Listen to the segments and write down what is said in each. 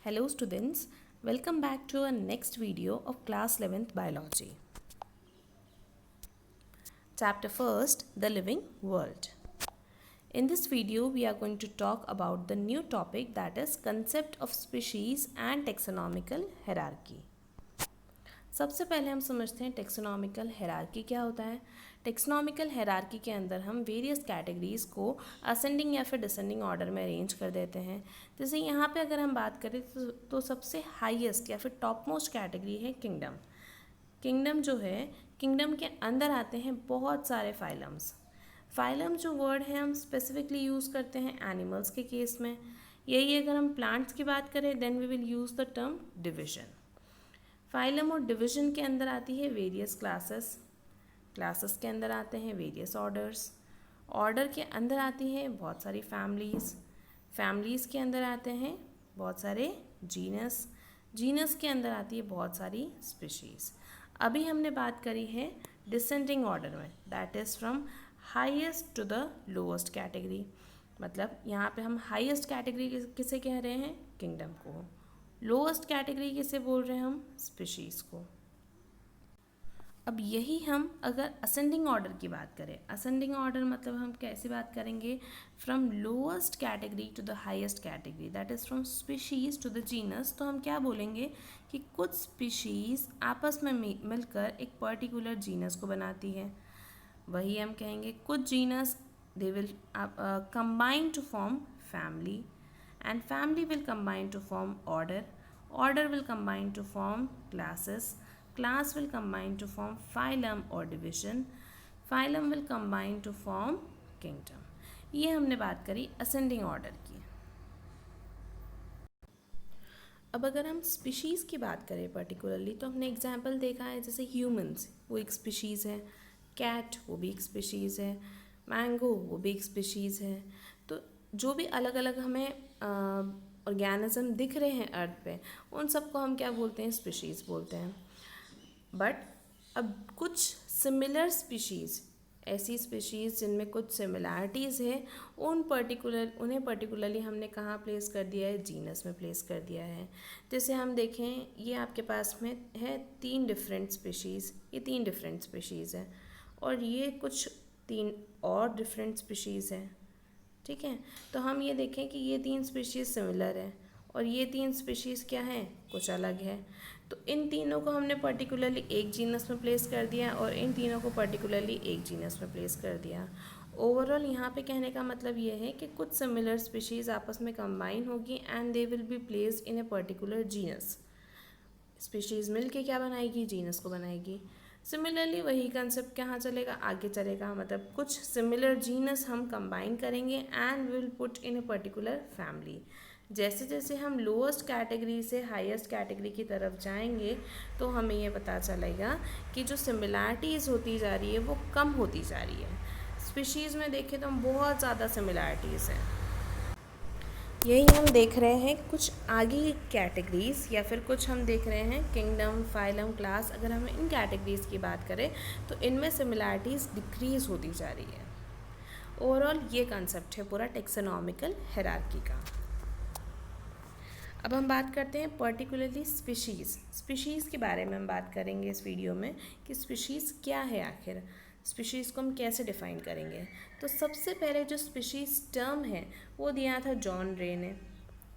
Hello students, welcome back to our next video of class 11th biology. Chapter 1st, the living world. In this video we are going to talk about the new topic, that is concept of species and taxonomical hierarchy. सबसे पहले हम समझते हैं taxonomical hierarchy क्या होता है। Taxonomical hierarchy के अंदर हम वेरियस कैटेगरीज को असेंडिंग या फिर डिसेंडिंग ऑर्डर में अरेंज कर देते हैं। जैसे यहाँ पे अगर हम बात करें तो सबसे हाईएस्ट या फिर टॉप मोस्ट कैटेगरी है किंगडम। किंगडम जो है, किंगडम के अंदर आते हैं बहुत सारे फाइलम्स। फाइलम जो वर्ड है हम स्पेसिफिकली यूज़ करते हैं एनिमल्स के केस में। यही अगर हम प्लांट्स की बात करें then we will use the term division. Phylum और डिवीजन के अंदर आती है वेरियस क्लासेस, क्लासेस के अंदर आते हैं वेरियस ऑर्डर्स, ऑर्डर के अंदर आती हैं बहुत सारी फैमिलीज़, फैमिलीज़ के अंदर आते हैं बहुत सारे जीनस, जीनस के अंदर आती है बहुत सारी स्पीशीज़। अभी हमने बात करी है डिसेंडिंग ऑर्डर में, that is from highest to the lowest category. मतलब यहाँ पे हम हाईएस्ट कैटेगरी किसे कह रहे हैं, किंगडम को। लोएस्ट कैटेगरी किसे बोल रहे हैं हम, स्पीशीज़ को। अब यही हम अगर असेंडिंग ऑर्डर की बात करें, असेंडिंग ऑर्डर मतलब हम कैसे बात करेंगे, from lowest category to the highest category, that is from species to the genus. तो हम क्या बोलेंगे कि कुछ स्पीशीज़ आपस में मिलकर एक पर्टिकुलर जीनस को बनाती है। वही हम कहेंगे कुछ genus they will combine to form family, and family will combine to form order, order will combine to form classes, class will combine to form phylum or division, phylum will combine to form kingdom। ये हमने बात करी ascending order की। अब अगर हम species की बात करें पर्टिकुलरली तो हमने एग्जाम्पल देखा है, जैसे ह्यूमंस वो एक स्पीशीज़ है, कैट वो भी एक स्पीशीज़ है, मैंगो वो भी एक स्पीशीज़ है। तो जो भी अलग अलग हमें ऑर्गेनिज्म दिख रहे हैं अर्थ पे, उन सबको हम क्या बोलते हैं, स्पीशीज़ बोलते हैं। बट अब कुछ सिमिलर स्पीशीज़, ऐसी स्पीशीज़ जिनमें कुछ सिमिलैरिटीज़ है, उन्हें पर्टिकुलरली हमने कहाँ प्लेस कर दिया है, जीनस में प्लेस कर दिया है। जैसे हम देखें, ये आपके पास में है 3 डिफरेंट स्पीशीज़, ये 3 डिफरेंट स्पीशीज़ है, और ये कुछ 3 और डिफरेंट स्पीशीज़ है। ठीक है, तो हम ये देखें कि ये 3 स्पीशीज़ सिमिलर है और ये 3 स्पीशीज़ क्या हैं, कुछ अलग है। तो इन तीनों को हमने पर्टिकुलरली एक जीनस में प्लेस कर दिया और इन तीनों को पर्टिकुलरली एक जीनस में प्लेस कर दिया। ओवरऑल यहाँ पे कहने का मतलब ये है कि कुछ सिमिलर स्पीशीज़ आपस में कंबाइन होगी and they will be placed in a particular genus. Species मिल के क्या बनाएगी, जीनस को बनाएगी। सिमिलरली वही कंसेप्ट कहाँ चलेगा, आगे चलेगा। मतलब कुछ सिमिलर जीनस हम कंबाइन करेंगे and will put in a particular family. जैसे जैसे हम लोएस्ट कैटेगरी से हाईएस्ट कैटेगरी की तरफ जाएंगे तो हमें ये पता चलेगा कि जो सिमिलैरिटीज़ होती जा रही है वो कम होती जा रही है। स्पीशीज़ में देखें तो हम बहुत ज़्यादा सिमिलैरिटीज़ हैं। यही हम देख रहे हैं कुछ आगे कैटेगरीज, या फिर कुछ हम देख रहे हैं किंगडम, फाइलम, क्लास। अगर हम इन कैटेगरीज की बात करें तो इनमें सिमिलैरिटीज़ डिक्रीज़ होती जा रही है। ओवरऑल ये कंसेप्ट है पूरा टेक्सोनॉमिकल हायरार्की का। अब हम बात करते हैं पर्टिकुलरली स्पीशीज़। स्पीशीज़ के बारे में हम बात करेंगे इस वीडियो में कि स्पीशीज़ क्या है, आखिर स्पीशीज़ को हम कैसे डिफ़ाइन करेंगे। तो सबसे पहले जो स्पीशीज़ टर्म है वो दिया था जॉन रे ने।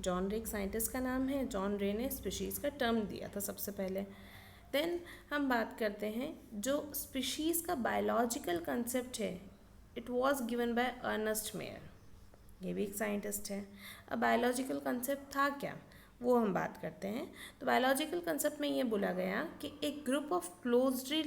जॉन रे एक साइंटिस्ट का नाम है, जॉन रे ने स्पीशीज़ का टर्म दिया था सबसे पहले। देन हम बात करते हैं जो स्पीशीज़ का बायोलॉजिकल कंसेप्ट है, it was given by Ernest Mayr. ये भी एक साइंटिस्ट है। अब बायोलॉजिकल कंसेप्ट था क्या, वो हम बात करते हैं। तो बायोलॉजिकल कंसेप्ट में ये बोला गया कि एक group of closely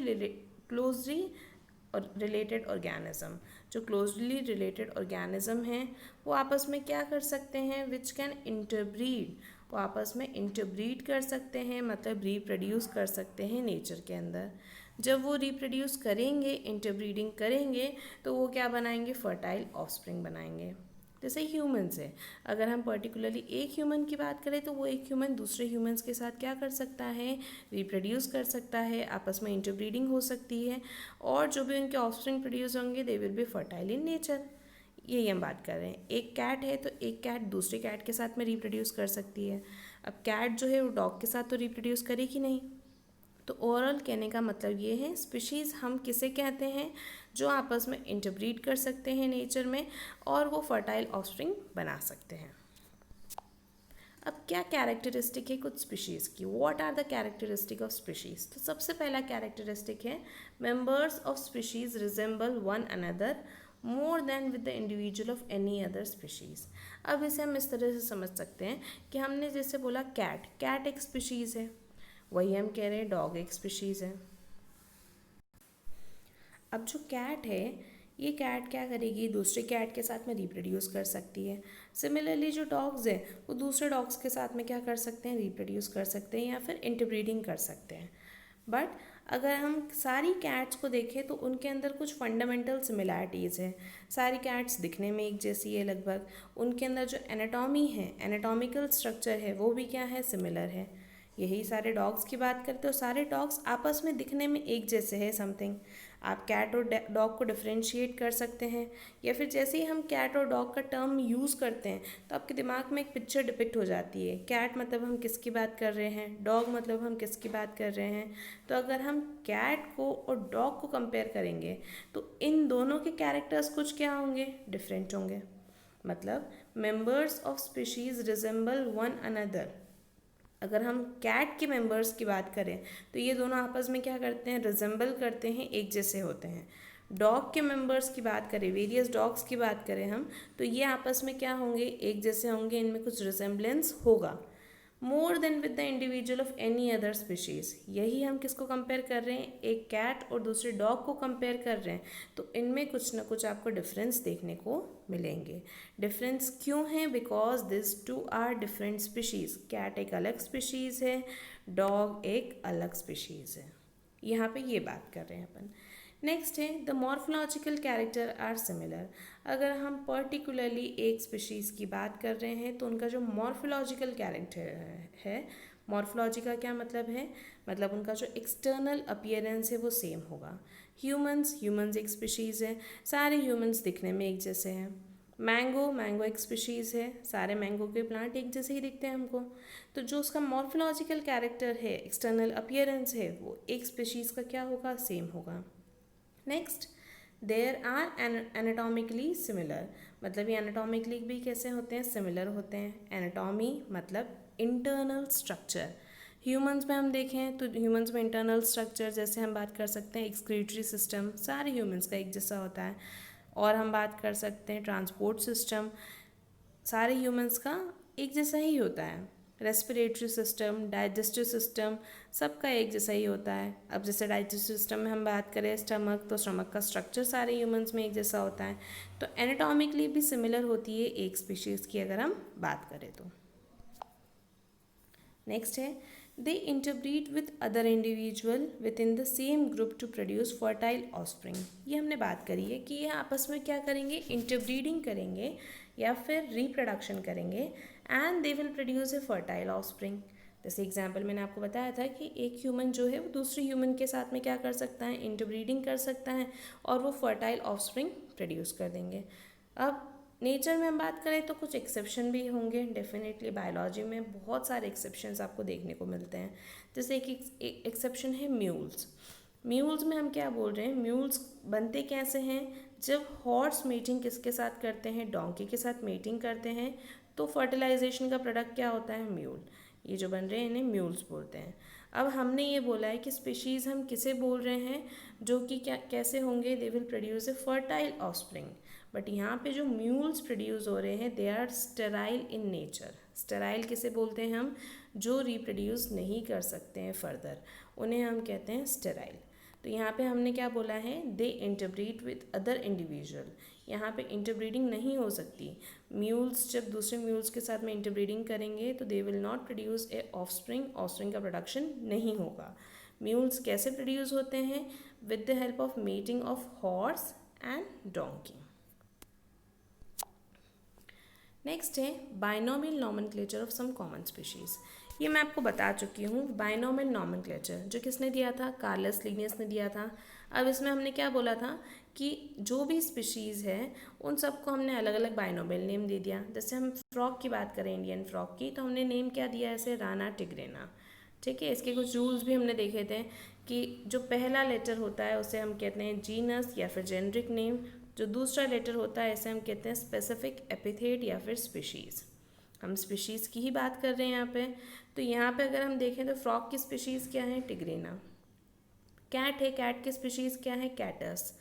related organism, जो क्लोजली रिलेटेड ऑर्गेनिज्म हैं वो आपस में क्या कर सकते हैं, विच कैन इंटरब्रीड, वो आपस में इंटरब्रीड कर सकते हैं, मतलब रिप्रोड्यूस कर सकते हैं नेचर के अंदर। जब वो रिप्रोड्यूस करेंगे, इंटरब्रीडिंग करेंगे, तो वो क्या बनाएंगे, फर्टाइल ऑफस्प्रिंग बनाएंगे। जैसे ह्यूमन्स है, अगर हम पर्टिकुलरली एक ह्यूमन की बात करें तो वो एक ह्यूमन दूसरे ह्यूमन्स के साथ क्या कर सकता है, रिप्रोड्यूस कर सकता है, आपस में इंटरब्रीडिंग हो सकती है, और जो भी उनके ऑफस्प्रिंग प्रोड्यूस होंगे they will be fertile in nature. यही हम बात कर रहे हैं। एक कैट है तो एक कैट दूसरे कैट के साथ में रिप्रोड्यूस कर सकती है। अब कैट जो है वो डॉग के साथ तो रिप्रोड्यूस करेगी नहीं। तो ओवरऑल कहने का मतलब ये है, स्पीशीज़ हम किसे कहते हैं, जो आपस में इंटरब्रीड कर सकते हैं नेचर में और वो फर्टाइल ऑफस्प्रिंग बना सकते हैं। अब क्या कैरेक्टरिस्टिक है कुछ स्पीशीज़ की, what are the characteristic of species. तो सबसे पहला कैरेक्टरिस्टिक है, members of species resemble one another more than with the individual of any other species. अब इसे हम इस तरह से समझ सकते हैं कि हमने जैसे बोला कैट, कैट एक स्पीशीज़ है, वही हम कह रहे हैं डॉग एक स्पीशीज़ है। अब जो कैट है, ये कैट क्या करेगी, दूसरे कैट के साथ में रिप्रोड्यूस कर सकती है। सिमिलरली जो डॉग्स हैं वो दूसरे डॉग्स के साथ में क्या कर सकते हैं, रिप्रोड्यूस कर सकते हैं या फिर इंटरब्रीडिंग कर सकते हैं। बट अगर हम सारी कैट्स को देखें तो उनके अंदर कुछ फंडामेंटल सिमिलैरिटीज़ है। सारी कैट्स दिखने में एक जैसी है लगभग, उनके अंदर जो एनाटॉमी है, एनाटॉमिकल स्ट्रक्चर है, वो भी क्या है, सिमिलर है। यही सारे डॉग्स की बात करते हो, सारे डॉग्स आपस में दिखने में एक जैसे है समथिंग। आप कैट और डॉग को डिफ्रेंशिएट कर सकते हैं, या फिर जैसे ही हम कैट और डॉग का टर्म यूज़ करते हैं तो आपके दिमाग में एक पिक्चर डिपिक्ट हो जाती है। कैट मतलब हम किसकी बात कर रहे हैं, डॉग मतलब हम किसकी बात कर रहे हैं। तो अगर हम कैट को और डॉग को कंपेयर करेंगे तो इन दोनों के कैरेक्टर्स कुछ क्या होंगे, डिफरेंट होंगे। मतलब members of species resemble one another. अगर हम कैट के मेंबर्स की बात करें तो ये दोनों आपस में क्या करते हैं, रिजेंबल करते हैं, एक जैसे होते हैं। डॉग के मेंबर्स की बात करें, वेरियस डॉग्स की बात करें हम, तो ये आपस में क्या होंगे, एक जैसे होंगे, इनमें कुछ रिजेंबलेंस होगा। मोर than with the individual of any other species, यही हम किसको कंपेयर कर रहे हैं, एक कैट और दूसरे डॉग को कंपेयर कर रहे हैं। तो इनमें कुछ ना कुछ आपको डिफरेंस देखने को मिलेंगे। डिफरेंस क्यों है, because this two are different species. Cat एक अलग स्पीशीज़ है, डॉग एक अलग स्पीशीज़ है। यहाँ पे ये बात कर रहे हैं अपन। नेक्स्ट है, the morphological character are similar. अगर हम पर्टिकुलरली एक स्पीशीज़ की बात कर रहे हैं तो उनका जो मॉर्फोलॉजिकल कैरेक्टर है, मॉर्फोलॉजी का क्या मतलब है, मतलब उनका जो एक्सटर्नल अपीयरेंस है वो सेम होगा। ह्यूमंस एक स्पीशीज़ है, सारे ह्यूमंस दिखने में एक जैसे हैं। मैंगो एक स्पीशीज़ है, सारे मैंगो के प्लांट एक जैसे ही दिखते हैं हमको। तो जो उसका मॉर्फोलॉजिकल कैरेक्टर है, एक्सटर्नल अपीयरेंस है, वो एक स्पीशीज़ का क्या होगा, सेम होगा। Next, there are anatomically similar. मतलब ये एनाटॉमिकली भी कैसे होते हैं, सिमिलर होते हैं। एनाटॉमी मतलब इंटरनल स्ट्रक्चर। ह्यूमंस में हम देखें तो ह्यूमंस में इंटरनल स्ट्रक्चर जैसे हम बात कर सकते हैं एक्सक्रीटरी सिस्टम, सारे ह्यूमंस का एक जैसा होता है। और हम बात कर सकते हैं ट्रांसपोर्ट सिस्टम, सारे ह्यूमंस का एक जैसा ही होता है। रेस्पिरेटरी सिस्टम, डाइजेस्टिव सिस्टम, सबका एक जैसा ही होता है। अब जैसे डाइजेस्टिव सिस्टम में हम बात करें स्टमक, तो स्टमक का स्ट्रक्चर सारे ह्यूमंस में एक जैसा होता है। तो एनाटॉमिकली भी सिमिलर होती है एक स्पीशीज़ की अगर हम बात करें तो। नेक्स्ट है, they interbreed with other individual within the same group to produce fertile offspring. ये हमने बात करी है कि ये आपस में क्या करेंगे, इंटरब्रीडिंग करेंगे या फिर रिप्रोडक्शन करेंगे, and they will produce a fertile offspring. जैसे एग्जाम्पल मैंने आपको बताया था कि एक ह्यूमन जो है वो दूसरे ह्यूमन के साथ में क्या कर सकता है, इंटरब्रीडिंग कर सकता है और वो फर्टाइल ऑफस्प्रिंग प्रोड्यूस कर देंगे। अब नेचर में हम बात करें तो कुछ एक्सेप्शन भी होंगे, डेफिनेटली बायोलॉजी में बहुत सारे एक्सेप्शंस आपको देखने को मिलते हैं। जैसे एक एक्सेप्शन है म्यूल्स। म्यूल्स में हम क्या बोल रहे हैं, म्यूल्स बनते कैसे हैं, जब हॉर्स मीटिंग किसके साथ करते हैं, डोंकी के साथ मीटिंग करते हैं, तो फर्टिलाइजेशन का प्रोडक्ट क्या होता है, म्यूल। ये जो बन रहे हैं इन्हें म्यूल्स बोलते हैं। अब हमने ये बोला है कि स्पीशीज़ हम किसे बोल रहे हैं, जो कि क्या कैसे होंगे, they will produce a fertile offspring. But यहाँ पे जो म्यूल्स प्रोड्यूस हो रहे हैं they are sterile in nature. Sterile किसे बोलते हैं हम, जो रिप्रोड्यूस नहीं कर सकते हैं फर्दर, उन्हें हम कहते हैं स्टेराइल। तो यहाँ पे हमने क्या बोला है, they interbreed with other individual. यहाँ पे इंटरब्रीडिंग नहीं हो सकती। म्यूल्स जब दूसरे म्यूल्स के साथ में इंटरब्रीडिंग करेंगे तो they will not produce a offspring, offspring का प्रोडक्शन नहीं होगा। म्यूल्स कैसे प्रोड्यूस होते हैं, with the help of mating of horse and donkey. Next है binomial nomenclature of some common species. ये मैं आपको बता चुकी हूँ, बाइनोमियल नॉमेनक्लेचर जो किसने दिया था, कार्लस लिनियस ने दिया था। अब इसमें हमने क्या बोला था कि जो भी स्पीशीज़ है उन सबको हमने अलग अलग बाइनोमियल नेम दे दिया। जैसे हम फ्रॉग की बात करें, इंडियन फ्रॉग की, तो हमने नेम क्या दिया ऐसे, राना टिग्रेना। ठीक है, इसके कुछ रूल्स भी हमने देखे थे कि जो पहला लेटर होता है उसे हम कहते हैं जीनस या फिर जेनरिक नेम, जो दूसरा लेटर होता है इसे हम कहते हैं स्पेसिफिक एपिथेट या फिर स्पीशीज़। हम स्पीशीज़ की ही बात कर रहे हैं यहाँ पे। तो यहाँ पे अगर हम देखें तो फ्रॉग की स्पीशीज़ क्या है, टिग्रेना। कैट है, कैट की स्पीशीज़ क्या है, कैटस।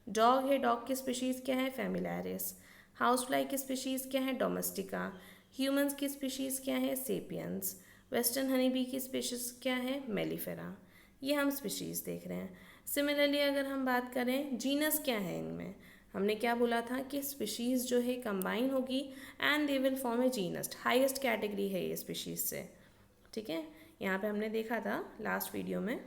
डॉग है, डॉग की स्पीशीज़ क्या है, फेमिलैरिस। हाउस फ्लाई की स्पीशीज़ क्या है, डोमेस्टिका। ह्यूमंस की स्पीशीज़ क्या है, सेपियंस। वेस्टर्न हनी बी की स्पीशीज़ क्या है, मेलिफेरा। ये हम स्पीशीज़ देख रहे हैं। सिमिलरली अगर हम बात करें जीनस क्या है, इनमें हमने क्या बोला था कि स्पीशीज़ जो है कंबाइन होगी and they will form A genus. Highest category है ये स्पीशीज़ से। ठीक है, यहाँ पे हमने देखा था लास्ट वीडियो में।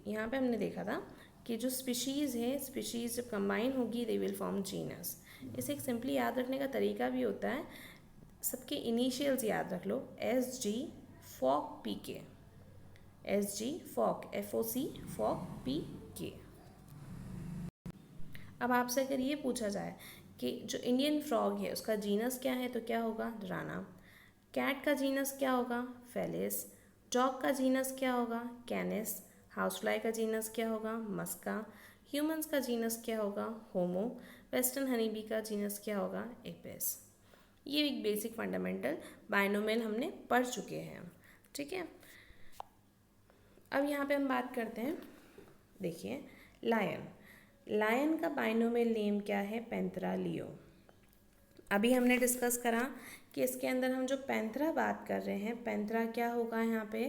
यहाँ पे हमने देखा था कि जो स्पीशीज़ है, स्पीशीज़ जब कंबाइन होगी दे विल फॉर्म जीनस। इसे एक सिंपली याद रखने का तरीका भी होता है, सबके इनिशियल्स याद रख लो, एस जी फॉक पी के, S G Fock FOC Fock PK। अब आपसे अगर ये पूछा जाए कि जो इंडियन फ्रॉग है उसका जीनस क्या है, तो क्या होगा, राना। कैट का जीनस क्या होगा, फेलिस। डॉग का जीनस क्या होगा, कैनिस। हाउसफ्लाई का जीनस क्या होगा, मस्का। ह्यूमंस का जीनस क्या होगा, होमो। वेस्टर्न हनी बी का जीनस क्या होगा, एपिस। ये एक बेसिक फंडामेंटल बाइनोमियल हमने पढ़ चुके हैं। ठीक है, अब यहाँ पे हम बात करते हैं, देखिए लायन। लायन का बाइनोमियल नेम क्या है, पैंथरा लियो। अभी हमने डिस्कस करा कि इसके अंदर हम जो पैंथरा बात कर रहे हैं, पैंथरा क्या होगा यहाँ पे,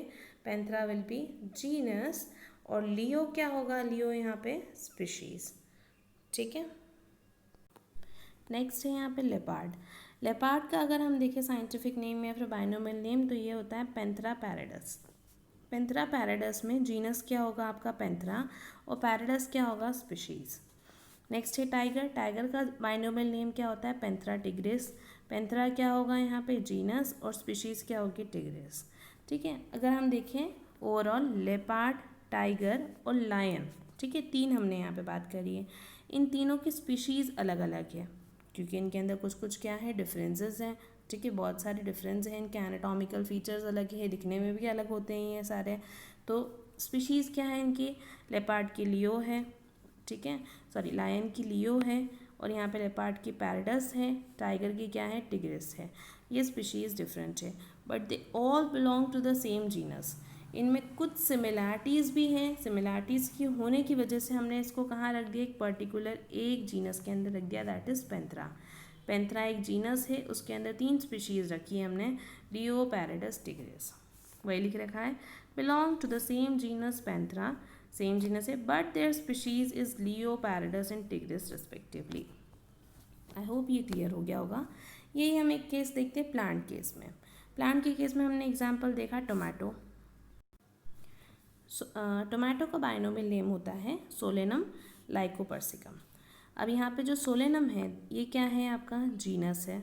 पैंथरा विल बी जीनस, और लियो क्या होगा, लियो यहाँ पे स्पीशीज। ठीक है, नेक्स्ट है यहाँ पे लेपार्ड। लेपार्ड का अगर हम देखें साइंटिफिक नेम या फिर बाइनोमियल नेम, तो ये होता है पैंथरा पैराडस। पैंथरा पैराडस में जीनस क्या होगा आपका, पैंथरा, और पैराडस क्या होगा, स्पीशीज। नेक्स्ट है टाइगर। टाइगर का बाइनोमियल नेम क्या होता है, पैंथरा टिग्रिस। पैंथरा क्या होगा यहाँ पे, जीनस, और स्पीशीज़ क्या होगी, टिग्रिस। ठीक है, अगर हम देखें ओवरऑल लेपार्ड, टाइगर और लायन, ठीक है, तीन हमने यहाँ पे बात करी है। इन तीनों की स्पीशीज़ अलग अलग है क्योंकि इनके अंदर कुछ कुछ क्या है, डिफरेंसेस हैं। ठीक है, बहुत सारे डिफरेंस हैं, इनके एनाटॉमिकल फीचर्स अलग है, दिखने में भी अलग होते हैं ये सारे। तो स्पीशीज़ क्या है इनकी, लेपार्ड की लियो है, ठीक है, सॉरी लायन की लियो है, और यहाँ पे लेपार्ड की पैराडस है, टाइगर की क्या है, टिग्रिस है। ये स्पीशीज़ डिफरेंट है but they all belong to the same genus. इनमें कुछ सिमिलैरिटीज़ भी हैं, सिमिलैरिटीज़ की होने की वजह से हमने इसको कहाँ रख दिया, एक पर्टिकुलर एक जीनस के अंदर रख दिया, दैट इज़ पैंथरा। पैंथरा एक जीनस है, उसके अंदर तीन स्पीशीज़ रखी है हमने, लियो, पैराडस, टिग्रिस। वही लिख रखा है, belong to the same genus Panthera, same genus है, but their species is leo, pardus and tigris respectively. I hope ये क्लियर हो गया होगा। यही हम एक केस देखते हैं प्लांट केस में। प्लांट के केस में हमने एग्जाम्पल देखा टोमेटो। टोमेटो का बाइनोमियल नेम होता है सोलेनम लाइकोपर्सिकम। अब यहाँ पे जो सोलेनम है ये क्या है आपका, जीनस है।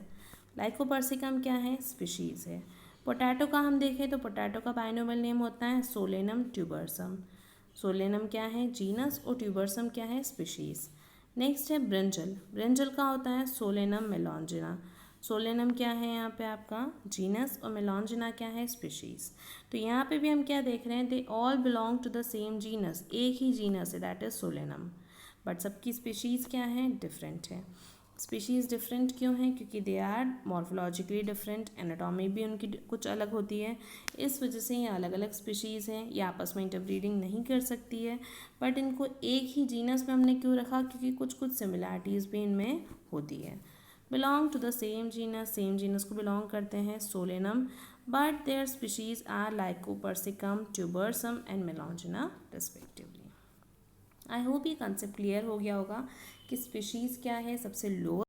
लाइकोपर्सिकम क्या है, स्पीशीज़ है। पोटैटो का हम देखें तो पोटैटो का बाइनोमियल नेम होता है सोलेनम ट्यूबरसम। सोलेनम क्या है, जीनस, और ट्यूबरसम क्या है, स्पीशीज़। नेक्स्ट है ब्रिंजल। ब्रिंजल का होता है सोलेनम मेलॉन्जिना। सोलेनम क्या है यहाँ पे आपका, जीनस, और मेलॉन्जिना क्या है, स्पीशीज़। तो यहाँ पे भी हम क्या देख रहे हैं, they all belong to the same genus, एक ही जीनस है, दैट इज सोलेनम, बट सबकी स्पीशीज़ क्या है, डिफरेंट है। स्पीशीज़ डिफरेंट क्यों हैं, क्योंकि they are morphologically different, anatomy भी उनकी कुछ अलग होती है, इस वजह से ये अलग अलग स्पीशीज़ हैं, ये आपस में इंटरब्रीडिंग नहीं कर सकती है। बट इनको एक ही जीनस में हमने क्यों रखा, क्योंकि कुछ कुछ सिमिलैरिटीज़ भी इनमें होती है। Belong to the same genus को बिलोंग करते हैं Solanum, but their species are lycopersicum, tuberosum and melongena respectively. I hope ये कंसेप्ट क्लियर हो गया होगा कि स्पीशीज़ क्या है, सबसे लो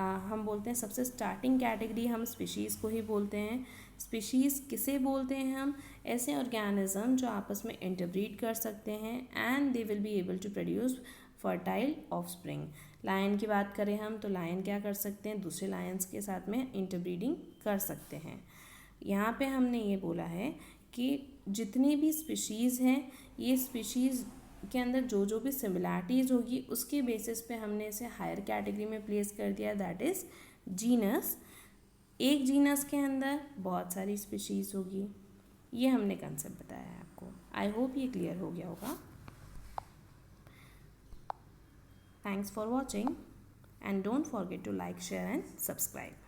हम बोलते हैं, सबसे स्टार्टिंग कैटेगरी हम स्पीशीज़ को ही बोलते हैं। स्पीशीज़ किसे बोलते हैं हम, ऐसे ऑर्गेनिज्म जो आपस में इंटरब्रीड कर सकते हैं and they will be able to produce fertile offspring. Lion की बात करें हम तो लायन क्या कर सकते हैं, दूसरे लायंस के साथ में इंटरब्रीडिंग कर सकते हैं। यहाँ पे हमने ये बोला है कि जितनी भी स्पीशीज़ हैं, ये स्पीशीज़ के अंदर जो जो भी सिमिलैरिटीज़ होगी उसके बेसिस पे हमने इसे हायर कैटेगरी में प्लेस कर दिया, दैट इज़ जीनस। एक जीनस के अंदर बहुत सारी स्पीशीज़ होगी, ये हमने कंसेप्ट बताया है आपको। आई होप ये क्लियर हो गया होगा। Thanks for watching and don't forget to like, share and subscribe.